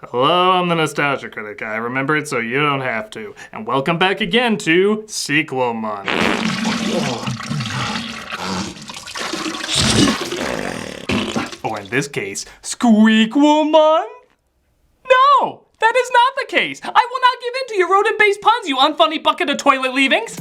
Hello, I'm the Nostalgia Critic. I remember it so you don't have to. And welcome back again to Sequel Month. Or in this case, Squeakquel Month? No, that is not the case. I will not give in to your rodent-based puns, you unfunny bucket of toilet leavings.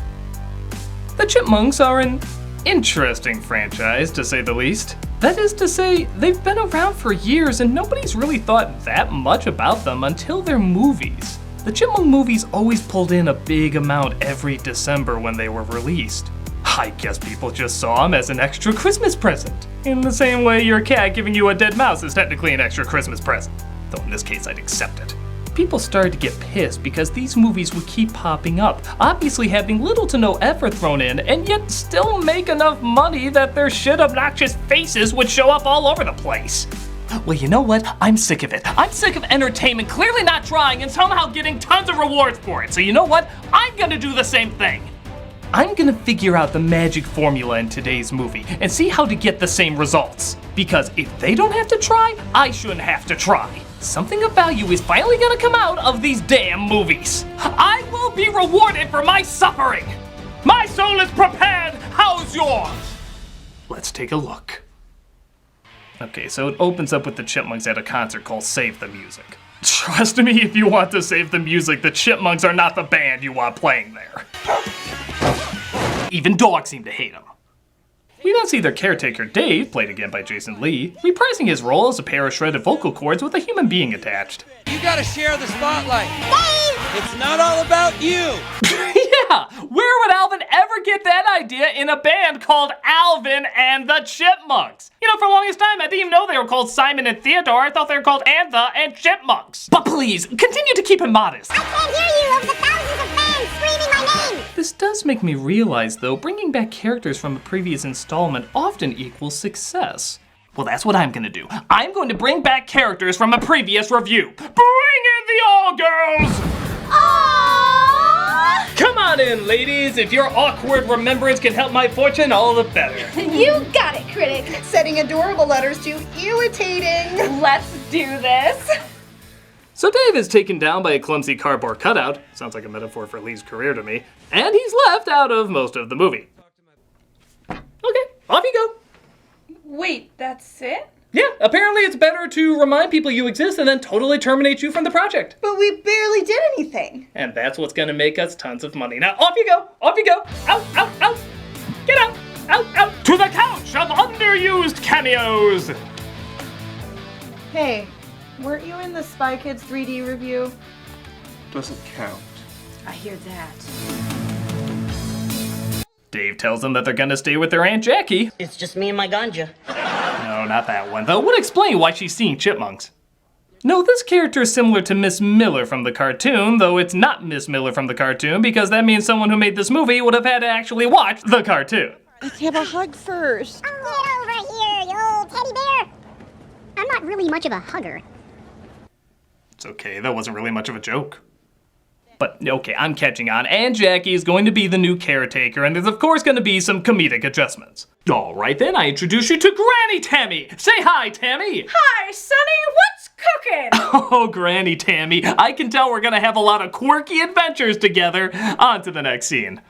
The Chipmunks are an interesting franchise, to say the least. That is to say, they've been around for years and nobody's really thought that much about them until their movies. The Chipmunk movies always pulled in a big amount every December when they were released. I guess people just saw them as an extra Christmas present. In the same way your cat giving you a dead mouse is technically an extra Christmas present. Though in this case I'd accept it. People started to get pissed because these movies would keep popping up, obviously having little to no effort thrown in, and yet still make enough money that their shit obnoxious faces would show up all over the place. Well, you know what? I'm sick of it. I'm sick of entertainment clearly not trying and somehow getting tons of rewards for it. So you know what? I'm gonna do the same thing. I'm gonna figure out the magic formula in today's movie and see how to get the same results. Because if they don't have to try, I shouldn't have to try. Something of value is finally gonna come out of these damn movies. I will be rewarded for my suffering. My soul is prepared. How's yours? Let's take a look. Okay, so it opens up with the Chipmunks at a concert called Save the Music. Trust me, if you want to save the music, the Chipmunks are not the band you want playing there. Even dogs seem to hate them. We then see their caretaker, Dave, played again by Jason Lee, reprising his role as a pair of shredded vocal cords with a human being attached. You gotta share the spotlight. Dave! It's not all about you. Yeah, where would Alvin ever get that idea in a band called Alvin and the Chipmunks? You know, for the longest time, I didn't even know they were called Simon and Theodore. I thought they were called Antha and Chipmunks. But please, continue to keep him modest. I can't hear you over the thousands of fans screaming my name. This does make me realize, though, bringing back characters from a previous installment often equals success. Well, that's what I'm gonna do. I'm going to bring back characters from a previous review. Bring in the all-girls! Aww! Come on in, ladies. If your awkward remembrance can help my fortune, all the better. You got it, Critic. Setting adorable letters to irritating. Let's do this. So Dave is taken down by a clumsy cardboard cutout. Sounds like a metaphor for Lee's career to me. And he's left out of most of the movie. Okay, off you go. Wait, that's it? Yeah, apparently it's better to remind people you exist and then totally terminate you from the project. But we barely did anything. And that's what's gonna make us tons of money. Now off you go, off you go. Out, out, out. Get out, out, out. To the couch of underused cameos. Hey, weren't you in the Spy Kids 3D review? Doesn't count. I hear that. Dave tells them that they're gonna stay with their Aunt Jackie. It's just me and my ganja. No, not that one, though. Would explain why she's seeing chipmunks. No, this character is similar to Miss Miller from the cartoon, though it's not Miss Miller from the cartoon because that means someone who made this movie would have had to actually watch the cartoon. Let's have a hug first. Get over here, you old teddy bear. I'm not really much of a hugger. It's okay, that wasn't really much of a joke. But, okay, I'm catching on. Aunt Jackie is going to be the new caretaker, and there's of course going to be some comedic adjustments. All right then, I introduce you to Granny Tammy. Say hi, Tammy. Hi, Sonny, what's cooking? Oh, Granny Tammy, I can tell we're going to have a lot of quirky adventures together. On to the next scene.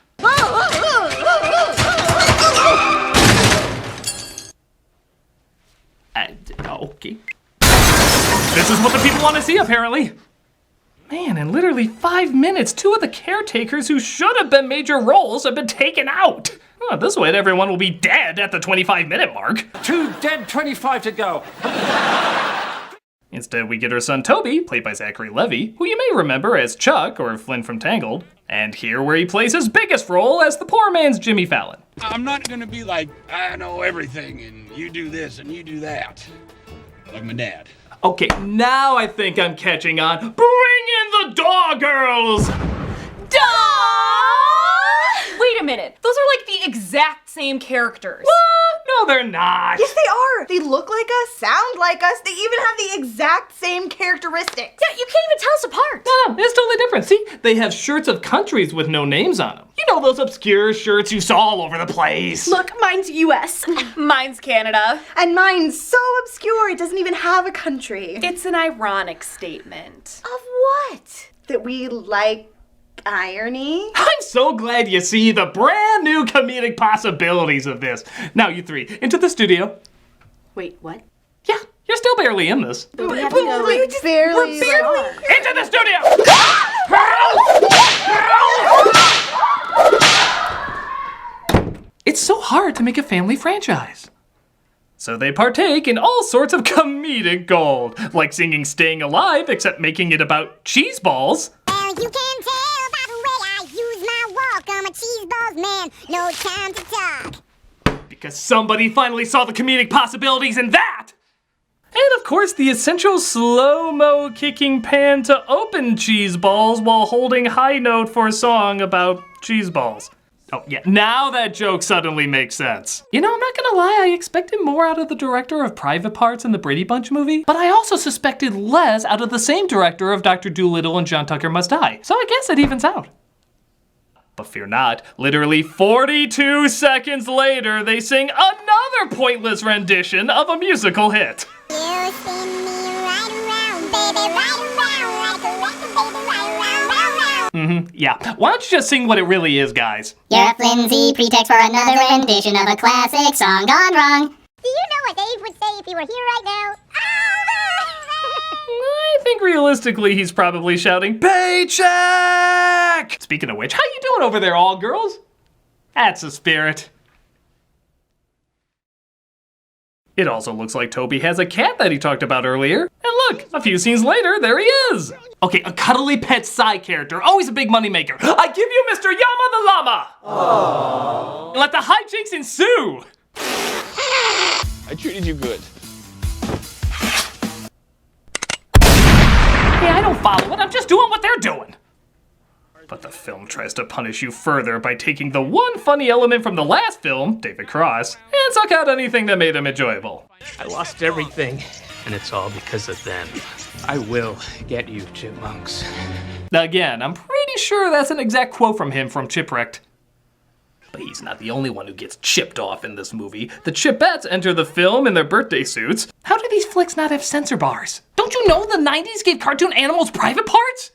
Okay. This is what the people want to see, apparently. Man, in literally 5 minutes, 2 of the caretakers who should have been major roles have been taken out. Oh, this way everyone will be dead at the 25-minute mark. 2 dead, 25 to go. Instead, we get her son Toby, played by Zachary Levi, who you may remember as Chuck or Flynn from Tangled, and here where he plays his biggest role as the poor man's Jimmy Fallon. I'm not gonna be like, I know everything and you do this and you do that. Like my dad. Okay, now I think I'm catching on. Bring in the Dog Girls! Wait a minute, those are like the exact same characters. What? No, they're not. Yes, they are. They look like us, sound like us. They even have the exact same characteristics. Yeah, you can't even tell us apart. No, it's totally different. See, they have shirts of countries with no names on them. You know those obscure shirts you saw all over the place. Look, mine's US. Mine's Canada. And mine's so obscure, it doesn't even have a country. It's an ironic statement. Of what? That we like irony? I'm so glad you see the brand new comedic possibilities of this. Now, you three, into the studio. Wait, what? Yeah, you're still barely in this. But we have to go, like, barely. Into the studio! It's so hard to make a family franchise. So they partake in all sorts of comedic gold, like singing Staying Alive, except making it about cheese balls. Well, you can tell by the way I use my walk. I'm a cheeseballs man, no time to talk. Because somebody finally saw the comedic possibilities in that! And of course, the essential slow-mo kicking pan to open cheese balls while holding high note for a song about cheese balls. Oh yeah, now that joke suddenly makes sense. You know, I'm not gonna lie, I expected more out of the director of Private Parts in the Brady Bunch movie, but I also suspected less out of the same director of Dr. Dolittle and John Tucker Must Die. So I guess it evens out. But fear not, literally 42 seconds later, they sing another pointless rendition of a musical hit. You spin me right around, baby, right around, like a record, baby, right around, round, round. Yeah, why don't you just sing what it really is, guys? You're a flimsy pretext for another rendition of a classic song gone wrong. Do you know what Dave would say if he were here right now? I think realistically he's probably shouting, "Paycheck!" Speaking of which, how you doing over there, all girls? That's the spirit. It also looks like Toby has a cat that he talked about earlier. And look, a few scenes later, there he is. Okay, a cuddly pet side character, always a big moneymaker. I give you Mr. Yama the Llama. Aww. Let the hijinks ensue. I treated you good. Hey, I don't follow it, I'm just doing what they're doing. But the film tries to punish you further by taking the one funny element from the last film, David Cross, and suck out anything that made him enjoyable. I lost everything, and it's all because of them. I will get you, chipmunks. Again, I'm pretty sure that's an exact quote from him from Chipwrecked. But he's not the only one who gets chipped off in this movie. The Chipettes enter the film in their birthday suits. How do these flicks not have censor bars? Don't you know the 90s gave cartoon animals private parts?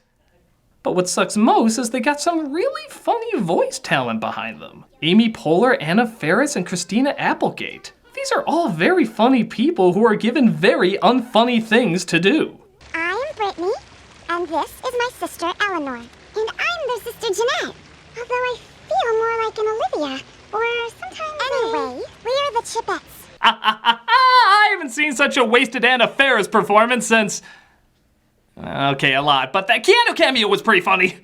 But what sucks most is they got some really funny voice talent behind them. Amy Poehler, Anna Faris, and Christina Applegate. These are all very funny people who are given very unfunny things to do. I'm Brittany, and this is my sister Eleanor. And I'm their sister Jeanette. Although I feel more like an Olivia, or sometimes anyway, we're the Chipettes. I haven't seen such a wasted Anna Faris performance since... Okay, a lot, but that Keanu cameo was pretty funny.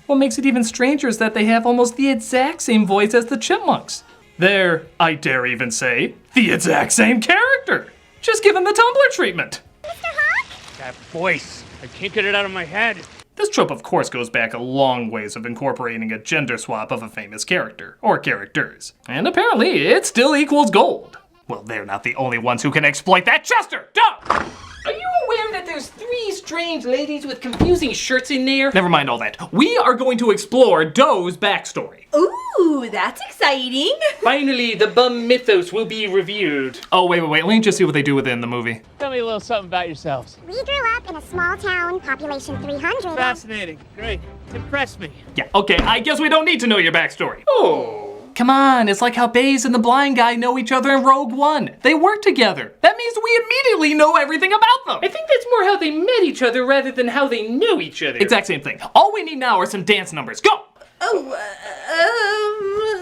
What makes it even stranger is that they have almost the exact same voice as the Chipmunks. They're, I dare even say, the exact same character, just given the Tumblr treatment. Mr. Hawk? That voice, I can't get it out of my head. This trope, of course, goes back a long ways of incorporating a gender swap of a famous character, or characters. And apparently, it still equals gold. Well, they're not the only ones who can exploit that. Chester, duh! Are you aware that there's 3 strange ladies with confusing shirts in there? Never mind all that. We are going to explore Doe's backstory. Ooh, that's exciting. Finally, the bum mythos will be revealed. Oh, wait. Let me just see what they do with it in the movie. Tell me a little something about yourselves. We grew up in a small town, population 300. Fascinating. Great. Impress me. Yeah, okay, I guess we don't need to know your backstory. Oh. Come on, it's like how Baze and the blind guy know each other in Rogue One. They work together. That means we immediately know everything about them. I think that's more how they met each other rather than how they knew each other. Exact same thing. All we need now are some dance numbers. Go!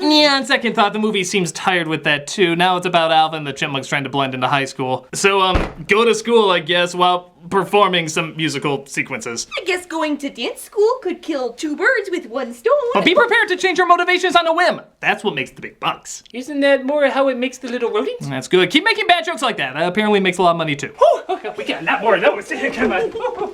Yeah, on second thought, the movie seems tired with that too. Now it's about Alvin the Chipmunks trying to blend into high school. So, go to school, I guess, while performing some musical sequences. I guess going to dance school could kill 2 birds with 1 stone. But be prepared to change your motivations on a whim. That's what makes the big bucks. Isn't that more how it makes the little rodents? That's good. Keep making bad jokes like that. That apparently makes a lot of money too. Oh, we got a lot more of those. Come on.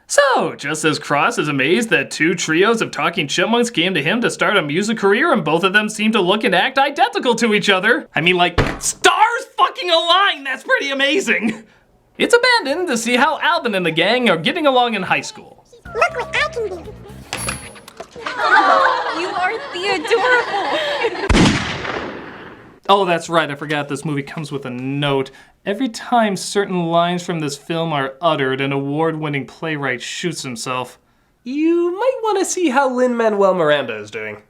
So, just as Cross is amazed that two trios of talking chipmunks came to him to start a music career and both of them seem to look and act identical to each other. I mean, like, stars fucking align, that's pretty amazing. It's abandoned to see how Alvin and the gang are getting along in high school. Look what I can do. You are the adorable. Oh, that's right, I forgot this movie comes with a note. Every time certain lines from this film are uttered, an award-winning playwright shoots himself. You might want to see how Lin-Manuel Miranda is doing.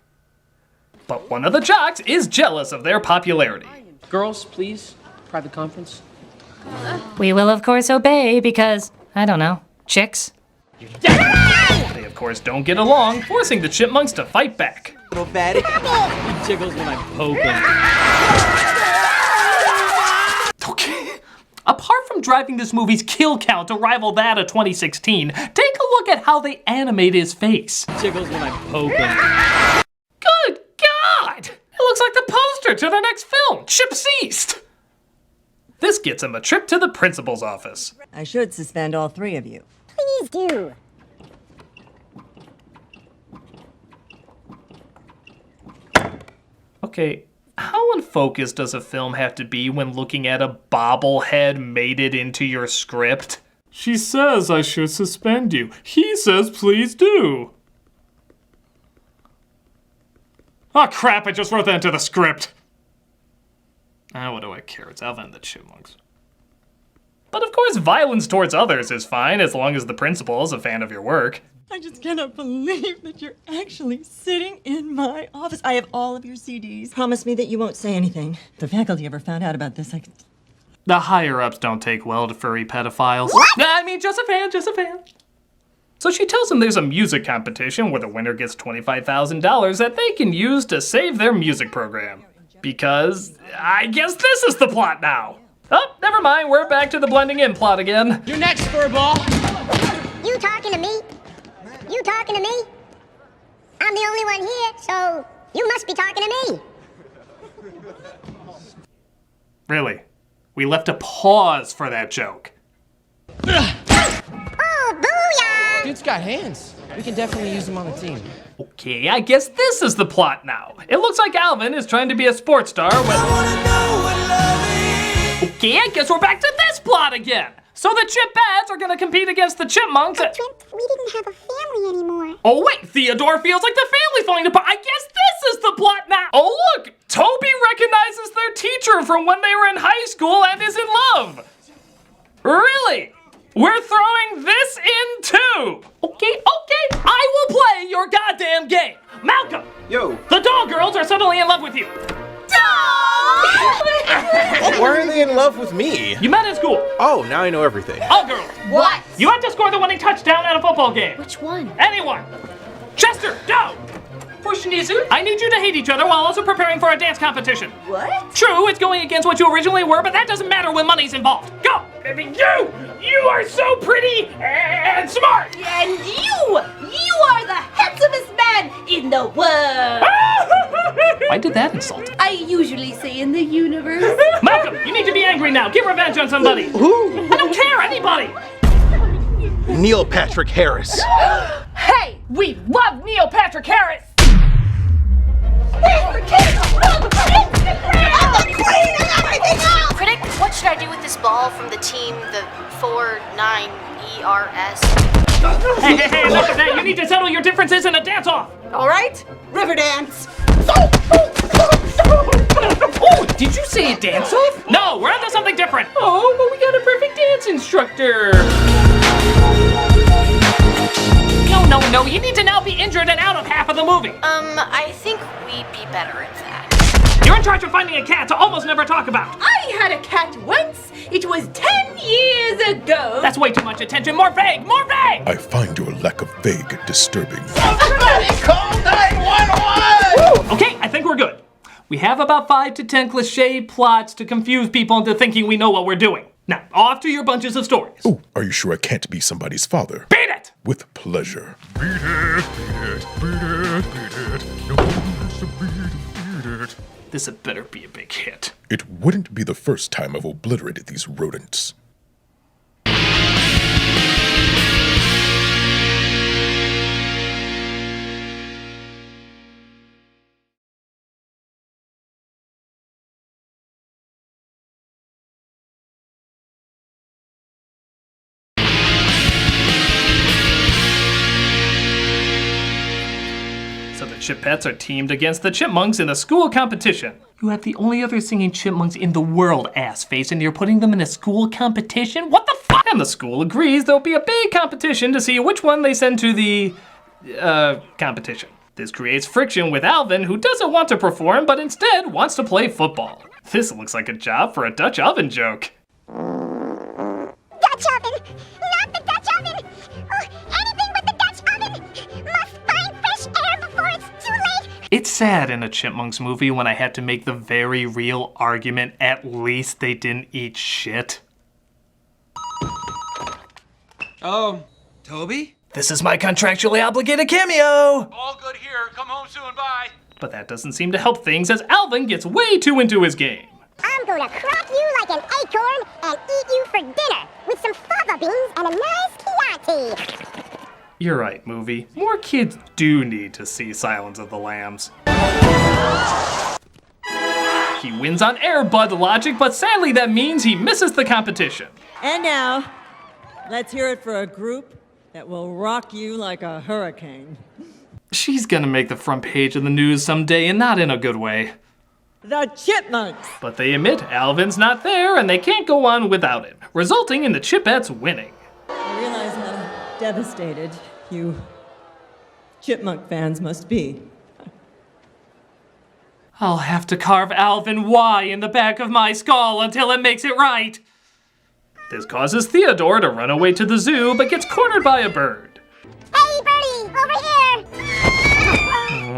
But one of the jocks is jealous of their popularity. Girls, please. Private conference. We will, of course, obey because, I don't know, chicks? They, of course, don't get along, forcing the chipmunks to fight back. Little fatty. He jiggles when I poke him. Okay. Apart from driving this movie's kill count to rival that of 2016, take a look at how they animate his face. Jiggles when I poke him. Good God! It looks like the poster to the next film, Chips East! This gets him a trip to the principal's office. I should suspend all three of you. Please do. Okay, how unfocused does a film have to be when looking at a bobblehead mated into your script? She says I should suspend you. He says please do. Oh crap, I just wrote that into the script. Ah, what do I care? It's Alvin and the Chipmunks. But of course, violence towards others is fine as long as the principal is a fan of your work. I just cannot believe that you're actually sitting in my office. I have all of your CDs. Promise me that you won't say anything. If the faculty ever found out about this, I could... The higher-ups don't take well to furry pedophiles. What? I mean, just a fan, just a fan. So she tells him there's a music competition where the winner gets $25,000 that they can use to save their music program. Because I guess this is the plot now. Oh, never mind, we're back to the blending in plot again. You're next, furball. You talking to me? You talking to me? I'm the only one here, so you must be talking to me. Really? We left a pause for that joke. Oh, booyah! Dude's got hands. We can definitely use him on the team. Okay, I guess this is the plot now. It looks like Alvin is trying to be a sports star Okay, I guess we're back to this plot again. So the Chipettes are gonna compete against the Chipmunks. I dreamt we didn't have a family anymore. Oh wait, Theodore feels like the family's falling apart. I guess this is the plot now. Oh look, Toby recognizes their teacher from when they were in high school and is in love. Really? We're throwing this in too. Okay, I will play your goddamn game. Malcolm. Yo. The doll girls are suddenly in love with you. Why are they in love with me? You met in school. Oh, now I know everything. All girls. What? You have to score the winning touchdown at a football game. Which one? Anyone. Chester, go. I need you to hate each other while also preparing for a dance competition. What? True, it's going against what you originally were, but that doesn't matter when money's involved. Go! Baby, you are so pretty and smart. And you are the handsomest man in the world. Why did that insult him? I usually say in the universe. Malcolm, you need to be angry now. Get revenge on somebody. Who? I don't care, anybody. Neil Patrick Harris. Hey, we love Neil Patrick Harris. He's the king of the Instagram! The queen and everything else! Critic, what should I do with this ball from the team, the 49ERS? Hey, enough of that. You need to settle your differences in a dance-off. All right, river dance. Oh, did you say a dance-off? No, we're onto something different. Oh, but we got a perfect dance instructor. No, you need to now be injured and out of half of the movie. I think we'd be better at that. You're in charge of finding a cat to almost never talk about. I had a cat once. It was 10 years ago. That's way too much attention. More vague, more vague! I find your lack of vague disturbing. Somebody call 911! Okay, I think we're good. We have about 5 to 10 cliche plots to confuse people into thinking we know what we're doing. Now, off to your bunches of stories. Oh, are you sure I can't be somebody's father? Beat it! With pleasure. Beat it, beat it, beat it. No one wants to beat it. This had better be a big hit. It wouldn't be the first time I've obliterated these rodents. Chipettes are teamed against the Chipmunks in a school competition. You have the only other singing chipmunks in the world, ass-face, and you're putting them in a school competition? What the fuck? And the school agrees there'll be a big competition to see which one they send to the, competition. This creates friction with Alvin, who doesn't want to perform, but instead wants to play football. This looks like a job for a Dutch oven joke. Dutch oven! Not the Dutch oven! Oh, anything but the Dutch oven! Must find fresh air before it's too late! It's sad in a Chipmunks movie when I had to make the very real argument, at least they didn't eat shit. Oh, Toby? This is my contractually obligated cameo! All good here. Come home soon. Bye. But that doesn't seem to help things as Alvin gets way too into his game. I'm gonna crack you like an acorn and eat you for dinner with some fava beans and a nice Chianti. You're right, movie. More kids do need to see Silence of the Lambs. He wins on Air Bud logic, but sadly that means he misses the competition. And now, let's hear it for a group that will rock you like a hurricane. She's gonna make the front page of the news someday, and not in a good way. The Chipmunks! But they admit Alvin's not there, and they can't go on without him, resulting in the Chipettes winning. I realize how devastated you Chipmunk fans must be. I'll have to carve Alvin Y in the back of my skull until it makes it right. This causes Theodore to run away to the zoo, but gets cornered by a bird. Hey, birdie, over here!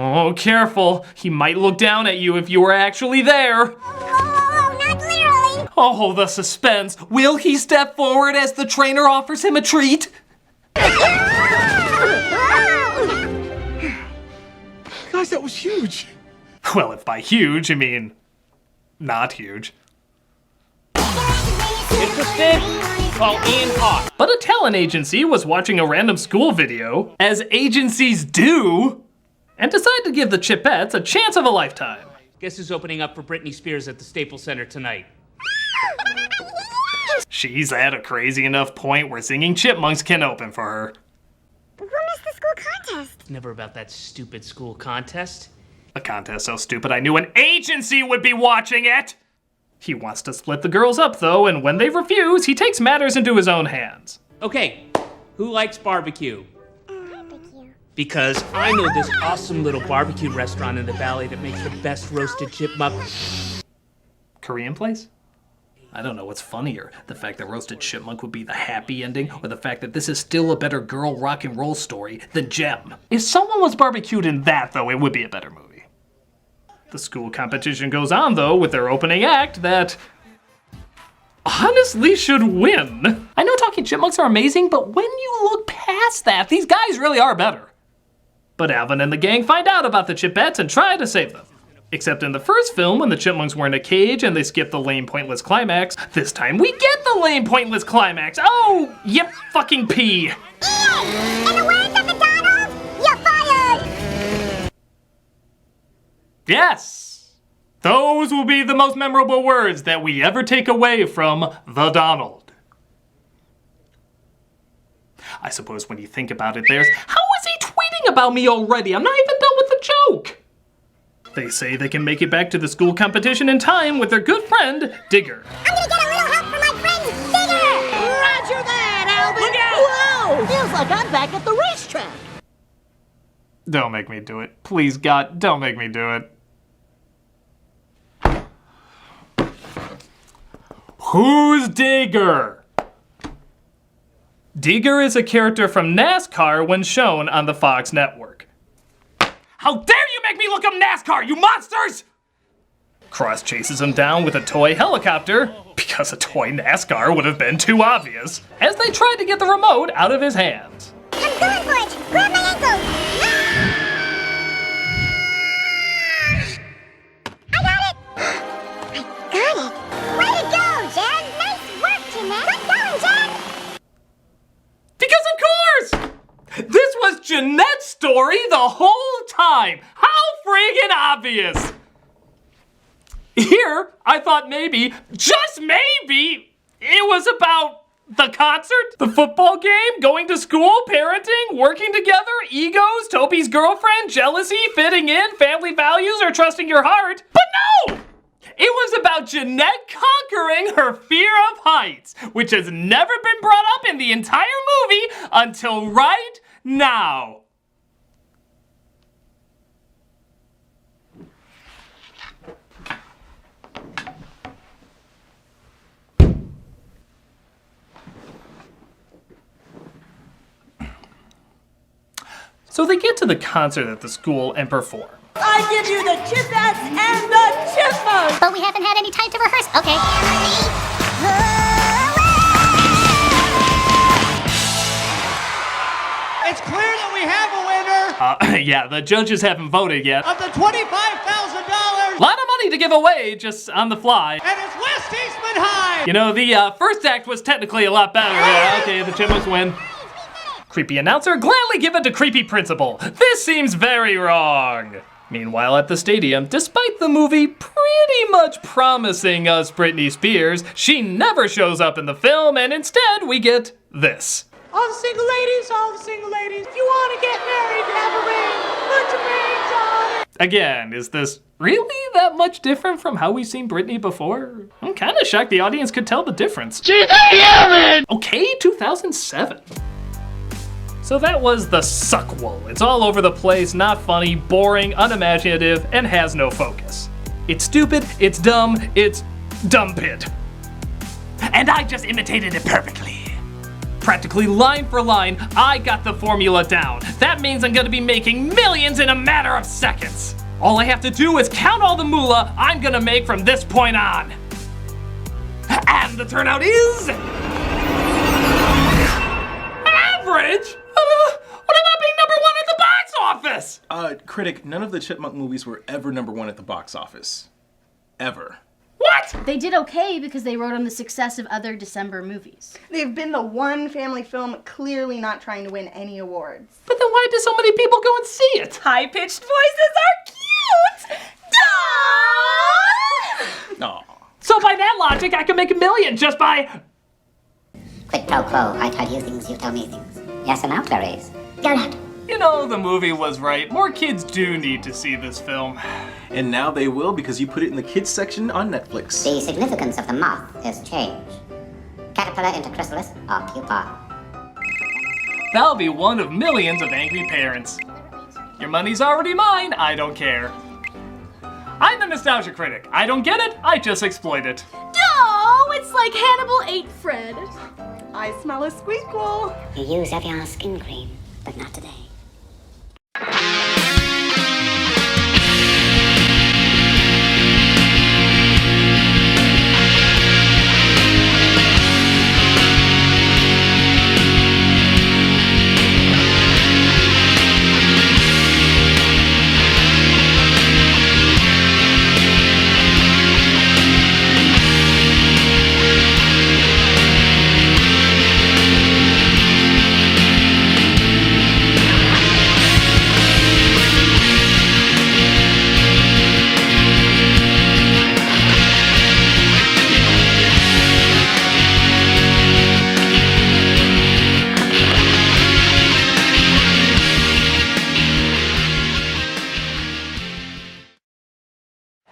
Oh, careful. He might look down at you if you were actually there. Oh, not literally! Oh, the suspense. Will he step forward as the trainer offers him a treat? Guys, that was huge. Well, if by huge, I mean not huge. Interested? Call Ian Hawk. But a talent agency was watching a random school video, as agencies do, and decided to give the Chipettes a chance of a lifetime. Guess who's opening up for Britney Spears at the Staples Center tonight? She's at a crazy enough point where singing chipmunks can open for her. When is the school contest? It's never about that stupid school contest. A contest so stupid I knew an agency would be watching it! He wants to split the girls up though, and when they refuse, he takes matters into his own hands. Okay, who likes barbecue? Barbecue. Because I know this awesome little barbecue restaurant in the valley that makes the best roasted chipmunk. Korean place? I don't know what's funnier, the fact that Roasted Chipmunk would be the happy ending, or the fact that this is still a better girl rock and roll story than Gem. If someone was barbecued in that though, it would be a better movie. The school competition goes on though with their opening act that honestly should win. I know Talking Chipmunks are amazing, but when you look past that, these guys really are better. But Alvin and the gang find out about the Chipettes and try to save them. Except in the first film, when the Chipmunks were in a cage and they skipped the lame, pointless climax, this time we get the lame, pointless climax. Oh, yep, fucking pee. Ian! In the words of the Donald, you're fired! Yes, those will be the most memorable words that we ever take away from the Donald. I suppose when you think about it, there's, how is he tweeting about me already? I'm not even done with the joke. They say they can make it back to the school competition in time with their good friend, Digger. I'm gonna get a little help from my friend, Digger! Roger that, Alvin! Look out! Whoa! Feels like I'm back at the racetrack. Don't make me do it. Please, God, don't make me do it. Who's Digger? Digger is a character from NASCAR when shown on the Fox network. How dare you make me look up NASCAR, you monsters! Cross chases him down with a toy helicopter, because a toy NASCAR would have been too obvious, as they tried to get the remote out of his hands. I'm going for it! Grab my ankle! I got it! I got it! Way to go, Jen! Nice work, Jeanette! Good going, Jen! Because of course! This was Jeanette's story the whole time! How friggin' obvious! Here, I thought maybe, just maybe, it was about The concert? The football game? Going to school? Parenting? Working together? Egos? Toby's girlfriend? Jealousy? Fitting in? Family values? Or trusting your heart? But no! It was about Jeanette conquering her fear of heights, which has never been brought up in the entire movie until right now. So they get to the concert at the school and perform. I give you the Chipettes and the Chipmunks! But we haven't had any time to rehearse. Okay. It's clear that we have a winner Yeah, the judges haven't voted yet. of the $25,000, Lot of money to give away just on the fly. and it's West Eastman High! You know, the first act was technically a lot better. Yeah, okay, the Chipmunks win. Creepy announcer, gladly give it to creepy principal. This seems very wrong. Meanwhile, at the stadium, despite the movie pretty much promising us Britney Spears, she never shows up in the film, and instead we get this. All the single ladies, if you want to get married, have a ring, put your rings on. Again, is this really that much different from how we've seen Britney before? I'm kind of shocked the audience could tell the difference. Okay, 2007. So that was the Suckwool. It's all over the place, not funny, boring, unimaginative, and has no focus. It's stupid, it's dumb pit. And I just imitated it perfectly. Practically line for line, I got the formula down. That means I'm gonna be making millions in a matter of seconds. All I have to do is count all the moolah I'm gonna make from this point on. And the turnout is... average? What about being number one at the box office? Critic, none of the Chipmunk movies were ever #1 at the box office. Ever. What? They did okay because they rode on the success of other December movies. They've been the one family film clearly not trying to win any awards. But then why do so many people go and see it? High-pitched voices are cute! Duh! Aw. So by that logic, I can make $1 million just by... Quid pro quo. I tell you things, you tell me things. Yes or no, Clarice? Go ahead. You know, the movie was right. More kids do need to see this film. And now they will because you put it in the kids section on Netflix. The significance of the moth is change. Caterpillar into chrysalis or pupa. That'll be one of millions of angry parents. Your money's already mine, I don't care. I'm the nostalgia critic. I don't get it, I just exploit it. No, it's like Hannibal ate Fred. I smell a squeakquel. You use Evian skin cream, but not today.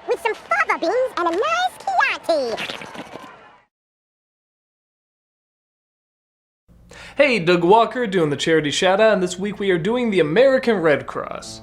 With some fava beans and a nice Chianti. Hey, Doug Walker doing the charity shout-out, and this week we are doing the American Red Cross.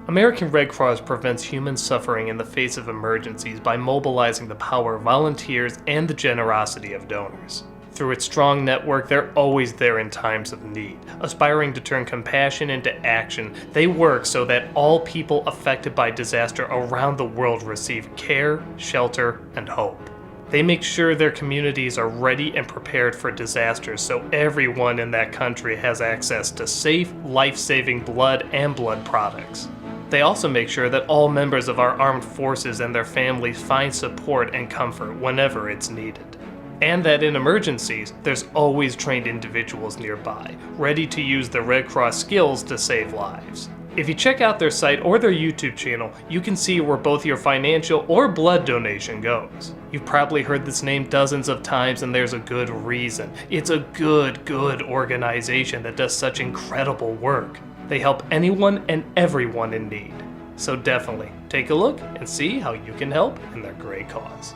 American Red Cross prevents human suffering in the face of emergencies by mobilizing the power of volunteers and the generosity of donors. Through its strong network, they're always there in times of need. Aspiring to turn compassion into action, they work so that all people affected by disaster around the world receive care, shelter, and hope. They make sure their communities are ready and prepared for disasters so everyone in that country has access to safe, life-saving blood and blood products. They also make sure that all members of our armed forces and their families find support and comfort whenever it's needed. And that in emergencies, there's always trained individuals nearby, ready to use the Red Cross skills to save lives. If you check out their site or their YouTube channel, you can see where both your financial or blood donation goes. You've probably heard this name dozens of times, and there's a good reason. It's a good organization that does such incredible work. They help anyone and everyone in need. So definitely take a look and see how you can help in their great cause.